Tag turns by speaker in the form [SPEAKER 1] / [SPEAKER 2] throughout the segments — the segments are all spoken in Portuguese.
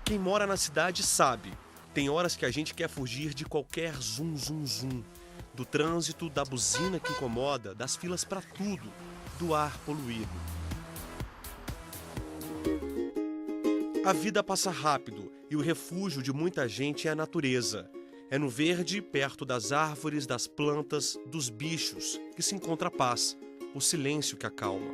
[SPEAKER 1] Quem mora na cidade sabe, tem horas que a gente quer fugir de qualquer zum, zum, zum. Do trânsito, da buzina que incomoda, das filas para tudo, do ar poluído. A vida passa rápido e o refúgio de muita gente é a natureza. É no verde, perto das árvores, das plantas, dos bichos, que se encontra a paz, o silêncio que acalma.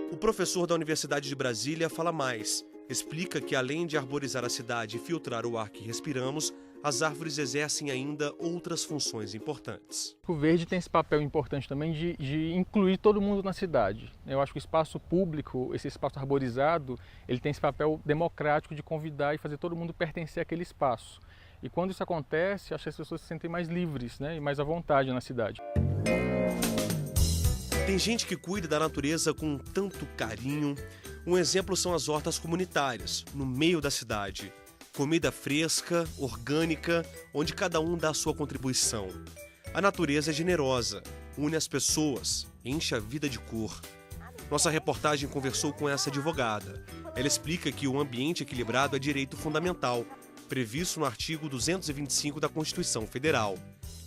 [SPEAKER 1] O professor da Universidade de Brasília fala mais. Explica que, além de arborizar a cidade e filtrar o ar que respiramos, as árvores exercem ainda outras funções importantes.
[SPEAKER 2] O verde tem esse papel importante também de incluir todo mundo na cidade. Eu acho que o espaço público, esse espaço arborizado, ele tem esse papel democrático de convidar e fazer todo mundo pertencer àquele espaço. E quando isso acontece, acho que as pessoas se sentem mais livres, né, e mais à vontade na cidade.
[SPEAKER 1] Tem gente que cuida da natureza com tanto carinho. Um exemplo são as hortas comunitárias, no meio da cidade. Comida fresca, orgânica, onde cada um dá a sua contribuição. A natureza é generosa, une as pessoas, enche a vida de cor. Nossa reportagem conversou com essa advogada. Ela explica que o ambiente equilibrado é direito fundamental, previsto no artigo 225 da Constituição Federal.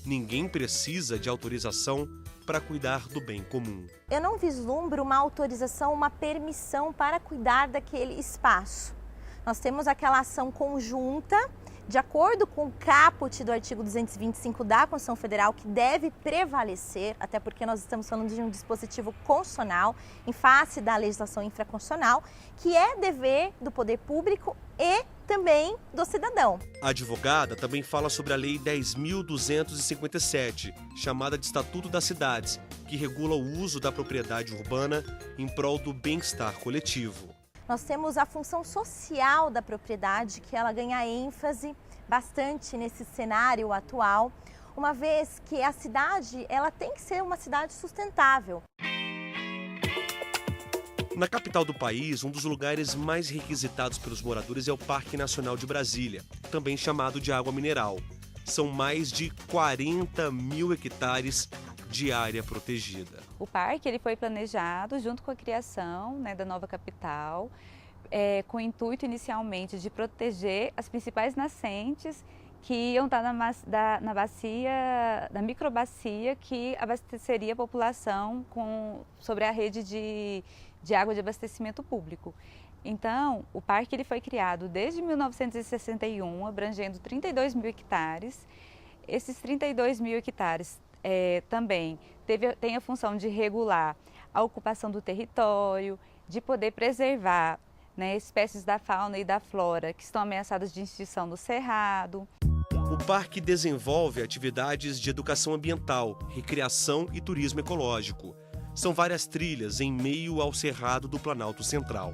[SPEAKER 1] Ninguém precisa de autorização para cuidar do bem comum.
[SPEAKER 3] Eu não vislumbro uma autorização, uma permissão para cuidar daquele espaço. Nós temos aquela ação conjunta, de acordo com o caput do artigo 225 da Constituição Federal, que deve prevalecer, até porque nós estamos falando de um dispositivo constitucional, em face da legislação infraconstitucional, que é dever do poder público e também do cidadão.
[SPEAKER 1] A advogada também fala sobre a Lei 10.257, chamada de Estatuto das Cidades, que regula o uso da propriedade urbana em prol do bem-estar coletivo.
[SPEAKER 3] Nós temos a função social da propriedade, que ela ganha ênfase bastante nesse cenário atual, uma vez que a cidade ela tem que ser uma cidade sustentável.
[SPEAKER 1] Na capital do país, um dos lugares mais requisitados pelos moradores é o Parque Nacional de Brasília, também chamado de água mineral. São mais de 40 mil hectares de área protegida.
[SPEAKER 4] O parque ele foi planejado junto com a criação, né, da nova capital, com o intuito inicialmente de proteger as principais nascentes que iam estar na bacia, na microbacia que abasteceria a população sobre a rede de água de abastecimento público. Então, o parque ele foi criado desde 1961, abrangendo 32 mil hectares. Esses 32 mil hectares também tem a função de regular a ocupação do território, de poder preservar, né, espécies da fauna e da flora que estão ameaçadas de extinção no cerrado.
[SPEAKER 1] O parque desenvolve atividades de educação ambiental, recreação e turismo ecológico. São várias trilhas em meio ao cerrado do Planalto Central.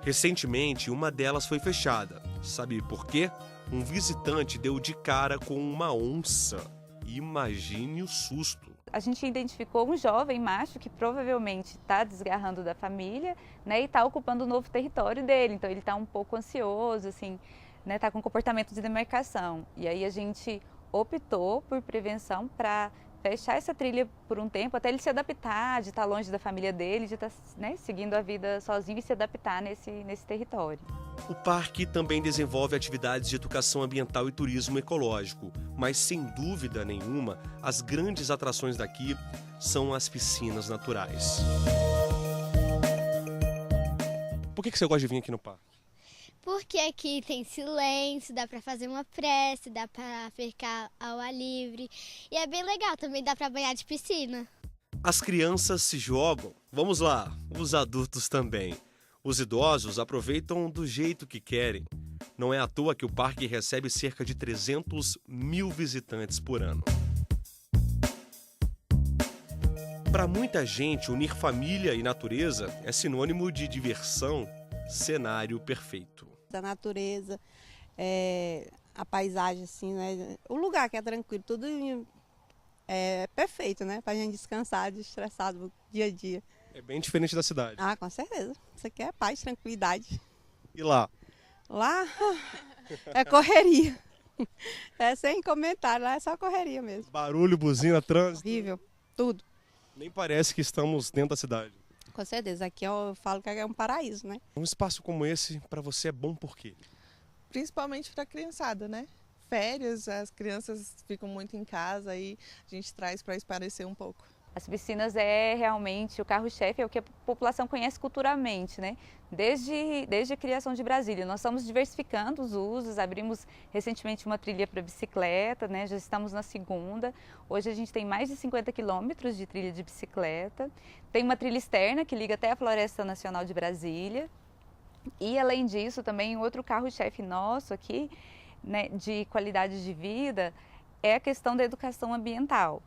[SPEAKER 1] Recentemente, uma delas foi fechada. Sabe por quê? Um visitante deu de cara com uma onça. Imagine o susto.
[SPEAKER 4] A gente identificou um jovem macho que provavelmente está desgarrando da família, né, e está ocupando o novo território dele. Então ele está um pouco ansioso, assim, né, está com comportamento de demarcação. E aí a gente optou por prevenção para fechar essa trilha por um tempo, até ele se adaptar, de estar longe da família dele, de estar, né, seguindo a vida sozinho e se adaptar nesse território.
[SPEAKER 1] O parque também desenvolve atividades de educação ambiental e turismo ecológico, mas sem dúvida nenhuma, as grandes atrações daqui são as piscinas naturais. Por que você gosta de vir aqui no parque?
[SPEAKER 5] Porque aqui tem silêncio, dá para fazer uma prece, dá para ficar ao ar livre e é bem legal, também dá para banhar de piscina.
[SPEAKER 1] As crianças se jogam, vamos lá, os adultos também. Os idosos aproveitam do jeito que querem. Não é à toa que o parque recebe cerca de 300 mil visitantes por ano. Para muita gente, unir família e natureza é sinônimo de diversão, cenário perfeito.
[SPEAKER 6] A natureza, a paisagem, assim, né? O lugar que é tranquilo, tudo é perfeito, né? Pra gente descansar, desestressado do dia a dia.
[SPEAKER 1] É bem diferente da cidade.
[SPEAKER 6] Ah, com certeza. Isso aqui é paz, tranquilidade.
[SPEAKER 1] E lá?
[SPEAKER 6] Lá é correria. É sem comentário, lá é só correria mesmo.
[SPEAKER 1] Barulho, buzina, trânsito.
[SPEAKER 6] Horrível, tudo.
[SPEAKER 1] Nem parece que estamos dentro da cidade.
[SPEAKER 6] Com certeza, aqui eu falo que é um paraíso, né?
[SPEAKER 1] Um espaço como esse, para você, é bom por quê?
[SPEAKER 7] Principalmente para a criançada, né? Férias, as crianças ficam muito em casa e a gente traz para espairecer um pouco.
[SPEAKER 4] As piscinas é realmente o carro-chefe, é o que a população conhece culturalmente, né? Desde a criação de Brasília. Nós estamos diversificando os usos, abrimos recentemente uma trilha para bicicleta, né? Já estamos na segunda. Hoje a gente tem mais de 50 quilômetros de trilha de bicicleta. Tem uma trilha externa que liga até a Floresta Nacional de Brasília. E além disso, também outro carro-chefe nosso aqui, né, de qualidade de vida, é a questão da educação ambiental.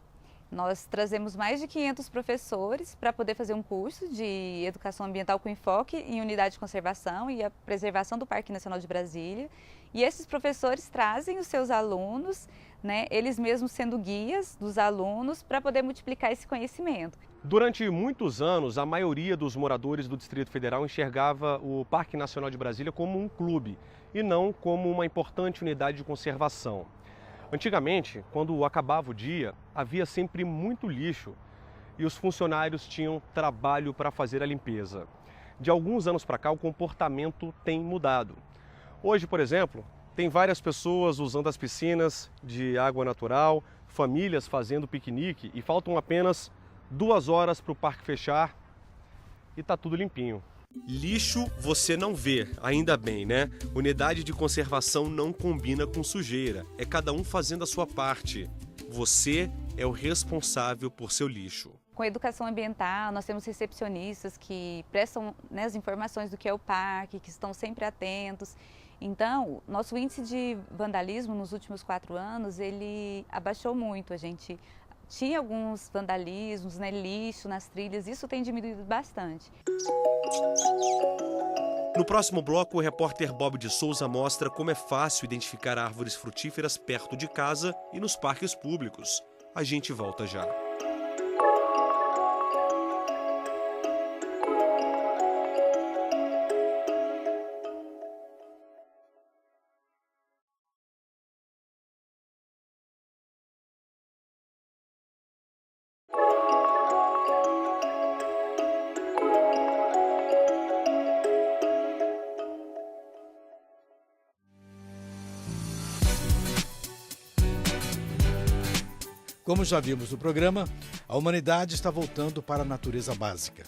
[SPEAKER 4] Nós trazemos mais de 500 professores para poder fazer um curso de educação ambiental com enfoque em unidade de conservação e a preservação do Parque Nacional de Brasília. E esses professores trazem os seus alunos, né, eles mesmos sendo guias dos alunos, para poder multiplicar esse conhecimento.
[SPEAKER 1] Durante muitos anos, a maioria dos moradores do Distrito Federal enxergava o Parque Nacional de Brasília como um clube e não como uma importante unidade de conservação. Antigamente, quando acabava o dia, havia sempre muito lixo e os funcionários tinham trabalho para fazer a limpeza. De alguns anos para cá, o comportamento tem mudado. Hoje, por exemplo, tem várias pessoas usando as piscinas de água natural, famílias fazendo piquenique e faltam apenas 2 horas para o parque fechar e está tudo limpinho. Lixo você não vê, ainda bem, né? Unidade de conservação não combina com sujeira. É cada um fazendo a sua parte. Você é o responsável por seu lixo.
[SPEAKER 4] Com a educação ambiental, nós temos recepcionistas que prestam, né, as informações do que é o parque, que estão sempre atentos. Então, nosso índice de vandalismo nos últimos 4 anos, ele abaixou muito. A gente tinha alguns vandalismos, né, lixo nas trilhas, isso tem diminuído bastante.
[SPEAKER 1] No próximo bloco, o repórter Bob de Souza mostra como é fácil identificar árvores frutíferas perto de casa e nos parques públicos. A gente volta já.
[SPEAKER 8] Como já vimos no programa, a humanidade está voltando para a natureza básica.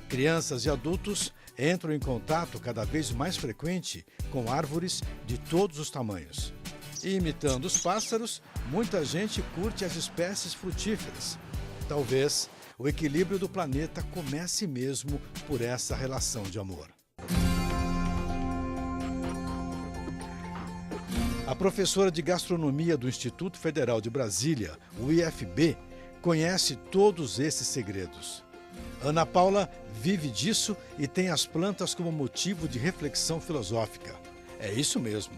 [SPEAKER 8] Crianças e adultos entram em contato cada vez mais frequente com árvores de todos os tamanhos. E imitando os pássaros, muita gente curte as espécies frutíferas. Talvez o equilíbrio do planeta comece mesmo por essa relação de amor. A professora de gastronomia do Instituto Federal de Brasília, o IFB, conhece todos esses segredos. Ana Paula vive disso e tem as plantas como motivo de reflexão filosófica. É isso mesmo.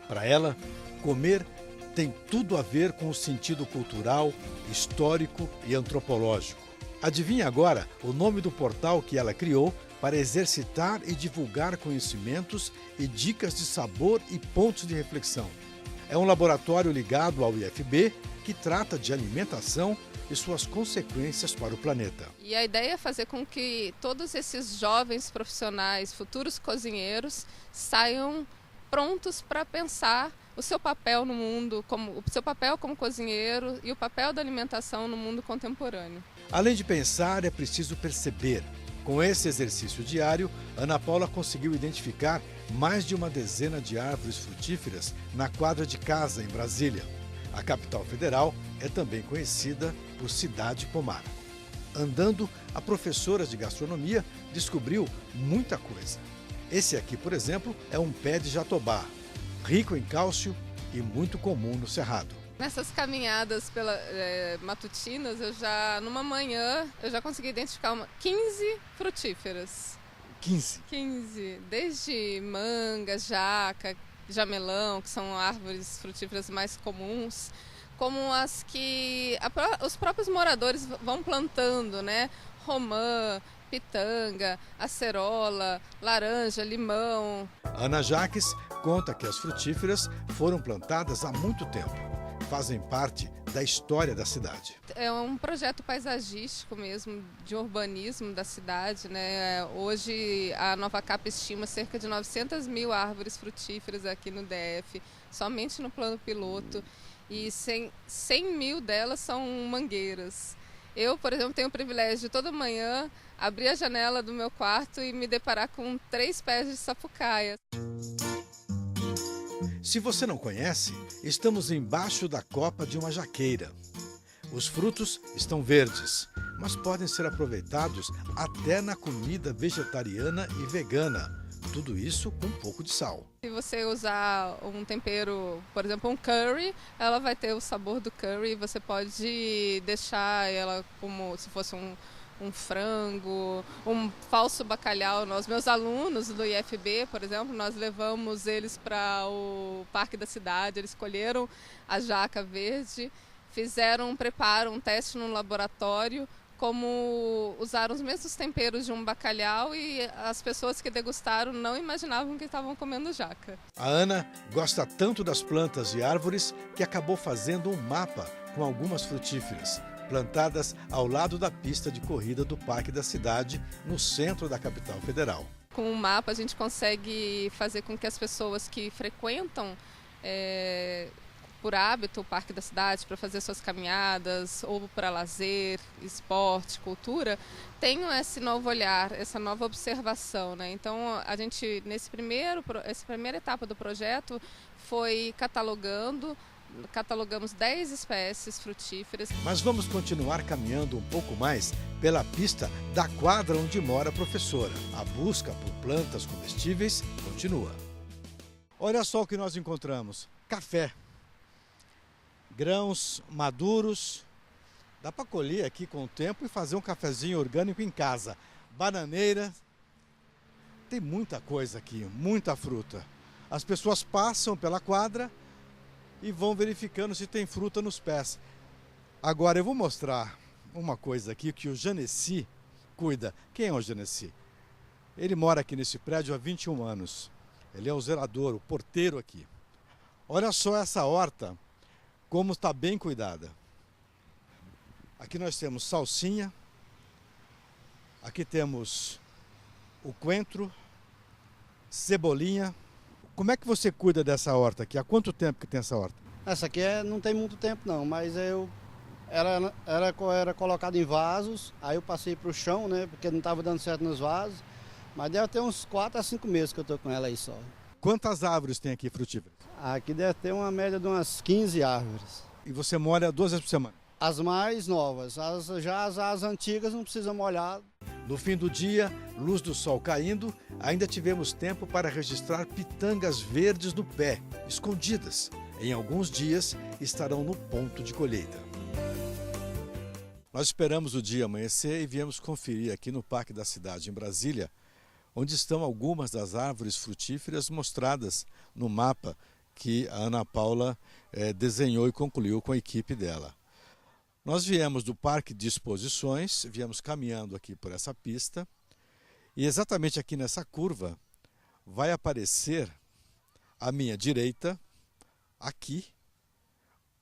[SPEAKER 8] Para ela, comer tem tudo a ver com o sentido cultural, histórico e antropológico. Adivinha agora o nome do portal que ela criou para exercitar e divulgar conhecimentos e dicas de sabor e pontos de reflexão. É um laboratório ligado ao IFB que trata de alimentação e suas consequências para o planeta.
[SPEAKER 9] E a ideia é fazer com que todos esses jovens profissionais, futuros cozinheiros, saiam prontos para pensar o seu papel no mundo, o seu papel como cozinheiro e o papel da alimentação no mundo contemporâneo.
[SPEAKER 8] Além de pensar, é preciso perceber. Com esse exercício diário, Ana Paula conseguiu identificar mais de uma dezena de árvores frutíferas na quadra de casa em Brasília. A capital federal é também conhecida por Cidade Pomar. Andando, a professora de gastronomia descobriu muita coisa. Esse aqui, por exemplo, é um pé de jatobá, rico em cálcio e muito comum no Cerrado.
[SPEAKER 9] Nessas caminhadas matutinas, numa manhã, eu já consegui identificar 15 frutíferas. 15. Desde manga, jaca, jamelão, que são árvores frutíferas mais comuns, como as que os próprios moradores vão plantando, né? Romã, pitanga, acerola, laranja, limão.
[SPEAKER 8] Ana Jaques conta que as frutíferas foram plantadas há muito tempo. fazem parte da história da cidade.
[SPEAKER 9] É um projeto paisagístico mesmo, de urbanismo da cidade, né? Hoje a Nova Capa estima cerca de 900 mil árvores frutíferas aqui no DF, somente no plano piloto, e 100 mil delas são mangueiras. Eu, por exemplo, tenho o privilégio de toda manhã abrir a janela do meu quarto e me deparar com 3 pés de sapucaia.
[SPEAKER 8] Se você não conhece, estamos embaixo da copa de uma jaqueira. Os frutos estão verdes, mas podem ser aproveitados até na comida vegetariana e vegana. Tudo isso com um pouco de sal.
[SPEAKER 9] Se você usar um tempero, por exemplo, um curry, ela vai ter o sabor do curry. Você pode deixar ela como se fosse um frango, um falso bacalhau. Meus alunos do IFB, por exemplo, nós levamos eles para o Parque da Cidade, eles escolheram a jaca verde, fizeram um preparo, um teste no laboratório, como usaram os mesmos temperos de um bacalhau, e as pessoas que degustaram não imaginavam que estavam comendo jaca.
[SPEAKER 8] A Ana gosta tanto das plantas e árvores que acabou fazendo um mapa com algumas frutíferas, plantadas ao lado da pista de corrida do Parque da Cidade, no centro da capital federal.
[SPEAKER 9] Com o mapa a gente consegue fazer com que as pessoas que frequentam por hábito o Parque da Cidade para fazer suas caminhadas ou para lazer, esporte, cultura, tenham esse novo olhar, essa nova observação, né? Então a gente essa primeira etapa do projeto foi catalogamos 10 espécies frutíferas.
[SPEAKER 8] Mas vamos continuar caminhando um pouco mais pela pista da quadra onde mora a professora. A busca por plantas comestíveis continua. Olha só o que nós encontramos: café. Grãos maduros, dá para colher aqui com o tempo e fazer um cafezinho orgânico em casa. Bananeira, tem muita coisa aqui, muita fruta. As pessoas passam pela quadra e vão verificando se tem fruta nos pés. Agora eu vou mostrar uma coisa aqui que o Janeci cuida. Quem é o Janeci? Ele mora aqui nesse prédio há 21 anos. Ele é o zelador, o porteiro aqui. Olha só essa horta, como está bem cuidada. Aqui nós temos salsinha, aqui temos o coentro, cebolinha. Como é que você cuida dessa horta aqui? Há quanto tempo que tem essa horta?
[SPEAKER 10] Essa aqui não tem muito tempo não, mas era colocado em vasos, aí eu passei para o chão, né, porque não estava dando certo nos vasos, mas deve ter uns 4 a 5 meses que eu estou com ela aí só.
[SPEAKER 8] Quantas árvores tem aqui frutíferas?
[SPEAKER 10] Aqui deve ter uma média de umas 15 árvores.
[SPEAKER 8] E você molha 2 vezes por semana?
[SPEAKER 10] As mais novas, as antigas não precisam molhar.
[SPEAKER 8] No fim do dia, luz do sol caindo, ainda tivemos tempo para registrar pitangas verdes no pé, escondidas. Em alguns dias estarão no ponto de colheita. Nós esperamos o dia amanhecer e viemos conferir aqui no Parque da Cidade, em Brasília, onde estão algumas das árvores frutíferas mostradas no mapa que a Ana Paula desenhou e concluiu com a equipe dela. Nós viemos do Parque de Exposições, viemos caminhando aqui por essa pista, e exatamente aqui nessa curva vai aparecer à minha direita, aqui,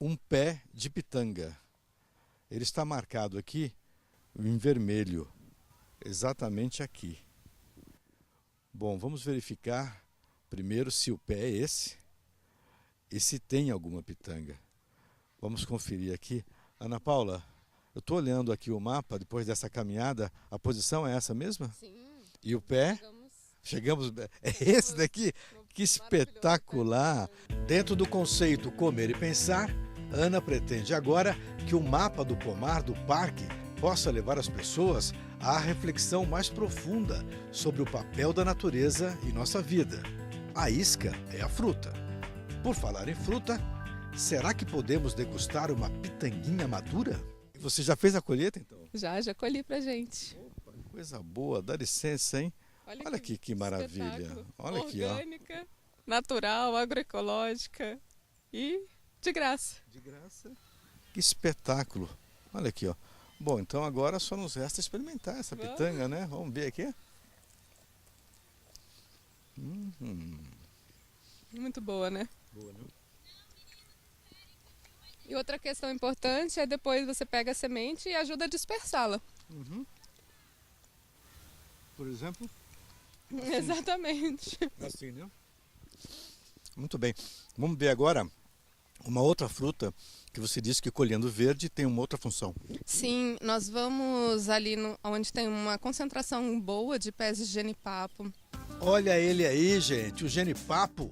[SPEAKER 8] um pé de pitanga. Ele está marcado aqui em vermelho, exatamente aqui. Bom, vamos verificar primeiro se o pé é esse e se tem alguma pitanga. Vamos conferir aqui. Ana Paula, eu estou olhando aqui o mapa, depois dessa caminhada, a posição é essa mesma?
[SPEAKER 9] Sim.
[SPEAKER 8] E o pé? Chegamos. É esse daqui? Que espetacular! Dentro do conceito Comer e Pensar, Ana pretende agora que o mapa do pomar do parque possa levar as pessoas à reflexão mais profunda sobre o papel da natureza em nossa vida. A isca é a fruta. Por falar em fruta, será que podemos degustar uma pitanguinha madura? Você já fez a colheita, então?
[SPEAKER 9] Já colhi pra gente.
[SPEAKER 8] Opa, coisa boa, dá licença, hein? Olha aqui que maravilha. Olha aqui, ó.
[SPEAKER 9] Orgânica, natural, agroecológica e de graça.
[SPEAKER 8] De graça. Que espetáculo. Olha aqui, ó. Bom, então agora só nos resta experimentar essa pitanga, né? Vamos ver aqui.
[SPEAKER 9] Muito boa, né?
[SPEAKER 8] Boa, né?
[SPEAKER 9] E outra questão importante é depois você pega a semente e ajuda a dispersá-la.
[SPEAKER 8] Por exemplo?
[SPEAKER 9] Assim. Exatamente.
[SPEAKER 8] Assim, né? Muito bem. Vamos ver agora uma outra fruta que você disse que colhendo verde tem uma outra função.
[SPEAKER 9] Sim, nós vamos ali onde tem uma concentração boa de pés de genipapo.
[SPEAKER 8] Olha ele aí, gente, o genipapo.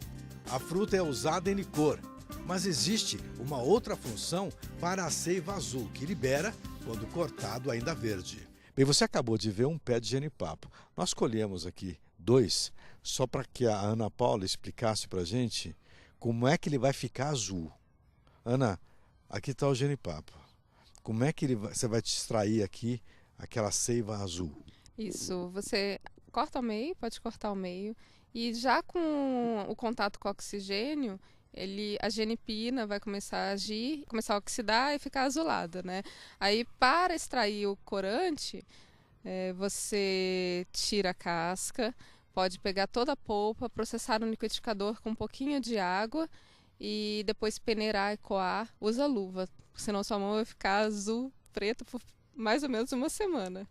[SPEAKER 8] A fruta é usada em licor, mas existe uma outra função para a seiva azul, que libera quando cortado ainda verde. Bem, você acabou de ver um pé de genipapo. Nós colhemos aqui 2, só para que a Ana Paula explicasse para a gente como é que ele vai ficar azul. Ana, aqui está o genipapo. Como é que você vai te extrair aqui aquela seiva azul?
[SPEAKER 9] Isso, você corta ao meio, pode cortar ao meio, e já com o contato com o oxigênio, a genipina vai começar a agir, começar a oxidar e ficar azulada, né? Aí, para extrair o corante, você tira a casca, pode pegar toda a polpa, processar no liquidificador com um pouquinho de água e depois peneirar e coar. Usa luva, senão sua mão vai ficar azul, preto por mais ou menos uma semana.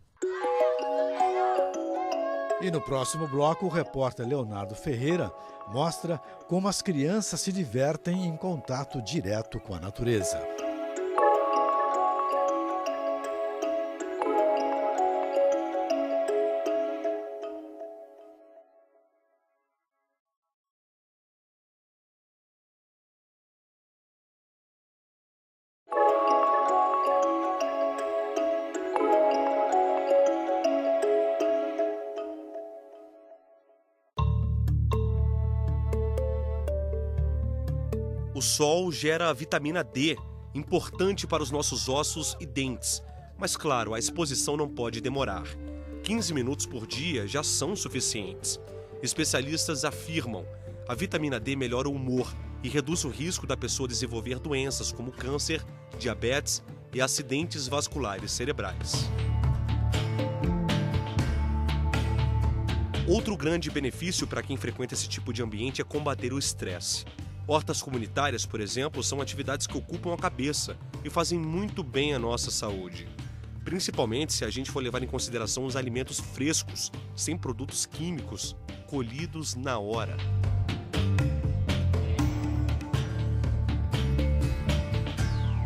[SPEAKER 8] E no próximo bloco, o repórter Leonardo Ferreira mostra como as crianças se divertem em contato direto com a natureza.
[SPEAKER 1] O sol gera a vitamina D, importante para os nossos ossos e dentes. Mas claro, a exposição não pode demorar. 15 minutos por dia já são suficientes. Especialistas afirmam que a vitamina D melhora o humor e reduz o risco da pessoa desenvolver doenças como câncer, diabetes e acidentes vasculares cerebrais. Outro grande benefício para quem frequenta esse tipo de ambiente é combater o estresse. Hortas comunitárias, por exemplo, são atividades que ocupam a cabeça e fazem muito bem à nossa saúde. Principalmente se a gente for levar em consideração os alimentos frescos, sem produtos químicos, colhidos na hora.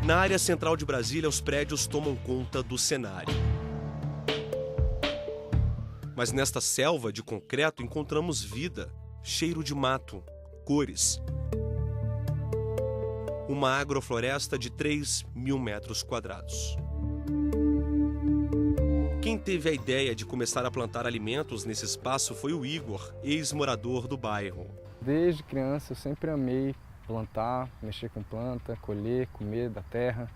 [SPEAKER 1] Na área central de Brasília, os prédios tomam conta do cenário. Mas nesta selva de concreto encontramos vida, cheiro de mato, cores. Uma agrofloresta de 3.000 metros quadrados. Quem teve a ideia de começar a plantar alimentos nesse espaço foi o Igor, ex-morador do bairro.
[SPEAKER 2] Desde criança eu sempre amei plantar, mexer com planta, colher, comer da terra.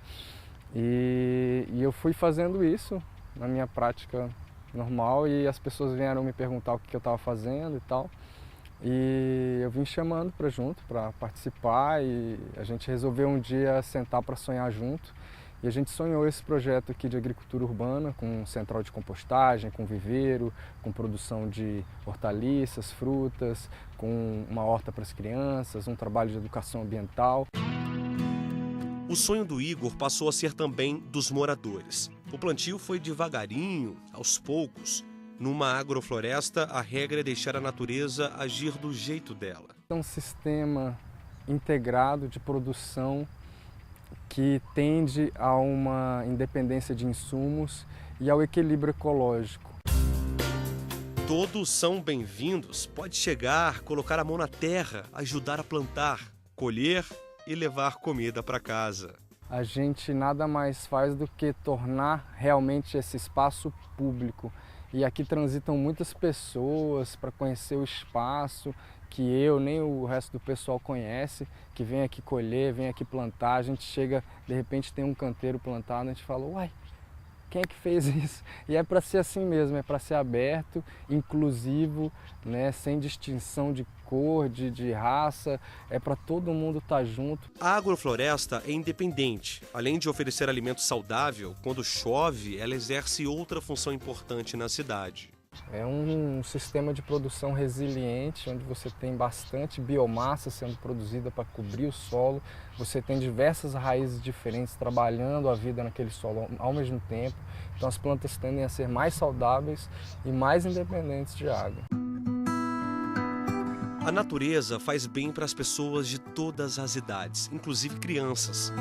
[SPEAKER 2] E eu fui fazendo isso na minha prática normal e as pessoas vieram me perguntar o que eu estava fazendo e tal. E eu vim chamando para participar e a gente resolveu um dia sentar para sonhar junto. E a gente sonhou esse projeto aqui de agricultura urbana, com central de compostagem, com viveiro, com produção de hortaliças, frutas, com uma horta para as crianças, um trabalho de educação ambiental.
[SPEAKER 1] O sonho do Igor passou a ser também dos moradores. O plantio foi devagarinho, aos poucos. Numa agrofloresta, a regra é deixar a natureza agir do jeito dela.
[SPEAKER 2] É um sistema integrado de produção que tende a uma independência de insumos e ao equilíbrio ecológico.
[SPEAKER 1] Todos são bem-vindos. Pode chegar, colocar a mão na terra, ajudar a plantar, colher e levar comida para casa.
[SPEAKER 2] A gente nada mais faz do que tornar realmente esse espaço público. E aqui transitam muitas pessoas para conhecer o espaço que eu nem o resto do pessoal conhece, que vem aqui colher, vem aqui plantar. A gente chega, de repente tem um canteiro plantado, a gente fala, uai, quem é que fez isso? E é para ser assim mesmo, é para ser aberto, inclusivo, né, sem distinção de cor, de raça, é para todo mundo estar junto.
[SPEAKER 1] A agrofloresta é independente. Além de oferecer alimento saudável, quando chove, ela exerce outra função importante na cidade.
[SPEAKER 11] É um sistema de produção resiliente, onde você tem bastante biomassa sendo produzida para cobrir o solo, você tem diversas raízes diferentes trabalhando a vida naquele solo ao mesmo tempo, então as plantas tendem a ser mais saudáveis e mais independentes de água.
[SPEAKER 1] A natureza faz bem para as pessoas de todas as idades, inclusive crianças.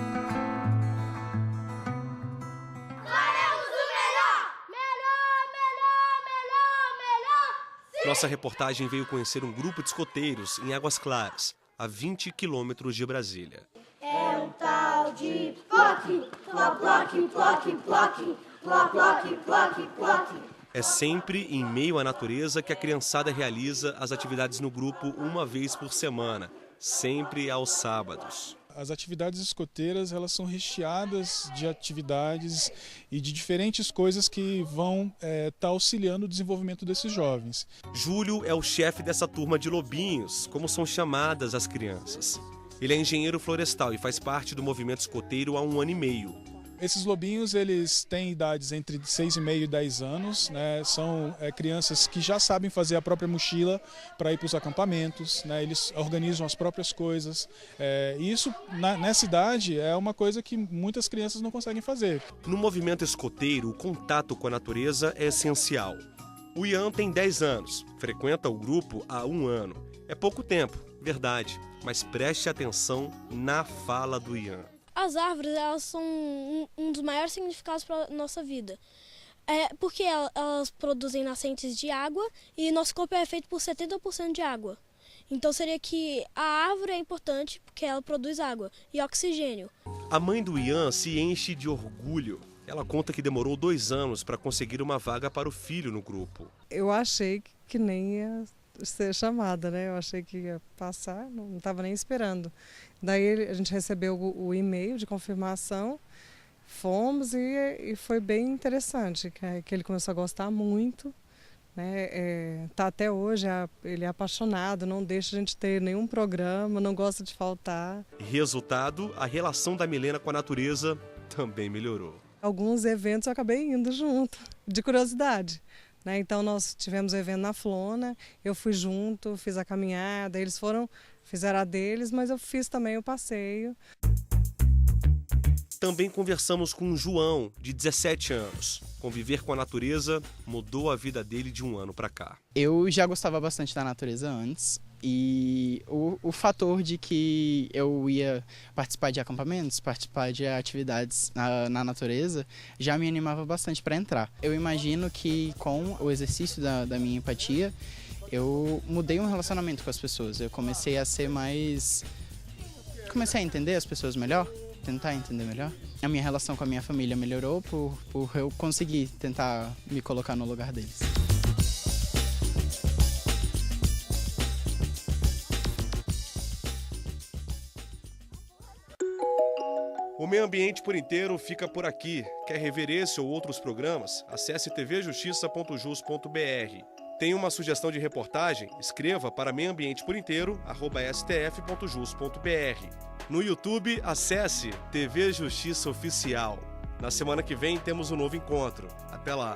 [SPEAKER 1] Nossa reportagem veio conhecer um grupo de escoteiros em Águas Claras, a 20 quilômetros de Brasília.
[SPEAKER 12] É um tal de ploque, ploque, ploque, ploque, ploque, ploque, ploque.
[SPEAKER 1] É sempre em meio à natureza que a criançada realiza as atividades no grupo uma vez por semana, sempre aos sábados.
[SPEAKER 13] As atividades escoteiras, elas são recheadas de atividades e de diferentes coisas que vão estar auxiliando o desenvolvimento desses jovens.
[SPEAKER 1] Júlio é o chefe dessa turma de lobinhos, como são chamadas as crianças. Ele é engenheiro florestal e faz parte do movimento escoteiro há 1 ano e meio.
[SPEAKER 13] Esses lobinhos, eles têm idades entre 6,5 e 10 anos, né? São crianças que já sabem fazer a própria mochila para ir para os acampamentos, né? Eles organizam as próprias coisas. E isso, nessa idade, é uma coisa que muitas crianças não conseguem fazer.
[SPEAKER 1] No movimento escoteiro, o contato com a natureza é essencial. O Ian tem 10 anos, frequenta o grupo há 1 ano. É pouco tempo, verdade, mas preste atenção na fala do Ian.
[SPEAKER 14] As árvores, elas são um dos maiores significados para a nossa vida. Porque elas produzem nascentes de água e nosso corpo é feito por 70% de água. Então seria que a árvore é importante porque ela produz água e oxigênio.
[SPEAKER 1] A mãe do Ian se enche de orgulho. Ela conta que demorou 2 anos para conseguir uma vaga para o filho no grupo.
[SPEAKER 15] Eu achei que nem ia ser chamada, né? Eu achei que ia passar, não estava nem esperando. Daí a gente recebeu o e-mail de confirmação, fomos e foi bem interessante, que ele começou a gostar muito, né? Tá até hoje, ele é apaixonado, não deixa a gente ter nenhum programa, não gosta de faltar.
[SPEAKER 1] Resultado, a relação da Milena com a natureza também melhorou.
[SPEAKER 15] Alguns eventos eu acabei indo junto, de curiosidade. Então nós tivemos o evento na Flona, eu fui junto, fiz a caminhada, eles fizeram a deles, mas eu fiz também o passeio.
[SPEAKER 1] Também conversamos com o João, de 17 anos. Conviver com a natureza mudou a vida dele de 1 ano para cá.
[SPEAKER 16] Eu já gostava bastante da natureza antes. E o fator de que eu ia participar de acampamentos, participar de atividades na natureza, já me animava bastante para entrar. Eu imagino que com o exercício da minha empatia, eu mudei um relacionamento com as pessoas. Eu comecei a ser mais... Comecei a entender as pessoas melhor, tentar entender melhor. A minha relação com a minha família melhorou por eu conseguir tentar me colocar no lugar deles.
[SPEAKER 1] O Meio Ambiente por Inteiro fica por aqui. Quer rever esse ou outros programas? Acesse tvjustiça.jus.br. Tem uma sugestão de reportagem? Escreva para meioambienteporinteiro@stf.jus.br. No YouTube, acesse TV Justiça Oficial. Na semana que vem temos um novo encontro. Até lá!